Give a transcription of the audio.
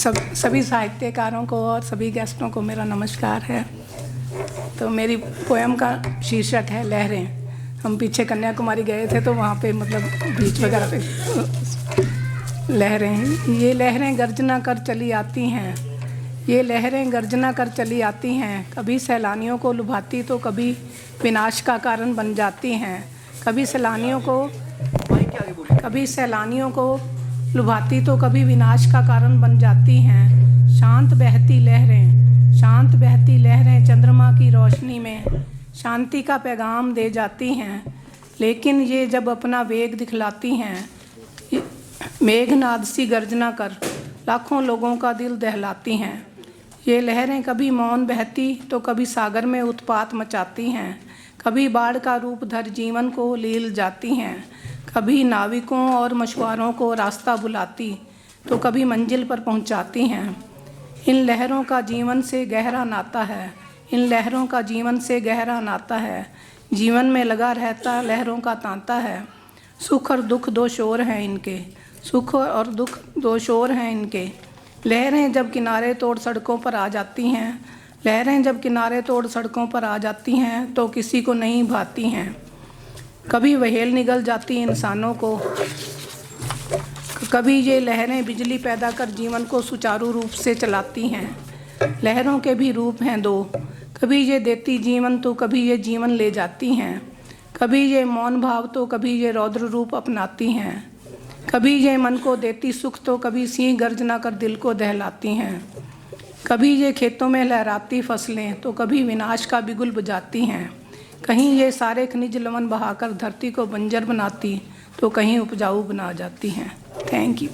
सभी साहित्यकारों को और सभी गेस्टों को मेरा नमस्कार है। तो मेरी पोएम का शीर्षक है लहरें। हम पीछे कन्याकुमारी गए थे तो वहाँ पे मतलब बीच वगैरह पे लहरें, ये लहरें गर्जना कर चली आती हैं, ये लहरें गर्जना कर चली आती हैं, कभी सैलानियों को लुभाती तो कभी विनाश का कारण बन जाती हैं। कभी सैलानियों को लुभाती तो कभी विनाश का कारण बन जाती हैं। शांत बहती लहरें चंद्रमा की रोशनी में शांति का पैगाम दे जाती हैं, लेकिन ये जब अपना वेग दिखलाती हैं, मेघनाद सी गर्जना कर लाखों लोगों का दिल दहलाती हैं। ये लहरें कभी मौन बहती तो कभी सागर में उत्पात मचाती हैं, कभी बाढ़ का रूप धर जीवन को लील जाती हैं, कभी नाविकों और मछुआरों को रास्ता बुलाती तो कभी मंजिल पर पहुंचाती हैं। इन लहरों का जीवन से गहरा नाता है, इन लहरों का जीवन से गहरा नाता है, जीवन में लगा रहता लहरों का तांता है। सुख और दुख दो शोर हैं इनके, सुख और दुख दो शोर हैं इनके। लहरें जब किनारे तोड़ सड़कों पर आ जाती हैं, लहरें जब किनारे तोड़ सड़कों पर आ जाती हैं तो किसी को नहीं भाती हैं। कभी वहेल निगल जाती इंसानों को, कभी ये लहरें बिजली पैदा कर जीवन को सुचारू रूप से चलाती हैं। लहरों के भी रूप हैं दो, कभी ये देती जीवन तो कभी ये जीवन ले जाती हैं। कभी ये मौन भाव तो कभी ये रौद्र रूप अपनाती हैं। कभी ये मन को देती सुख तो कभी सिंह गर्जना कर दिल को दहलाती हैं। कभी ये खेतों में लहराती फसलें तो कभी विनाश का बिगुल बजाती हैं। कहीं ये सारे खनिज लवण बहाकर धरती को बंजर बनाती तो कहीं उपजाऊ बना जाती हैं। Thank you.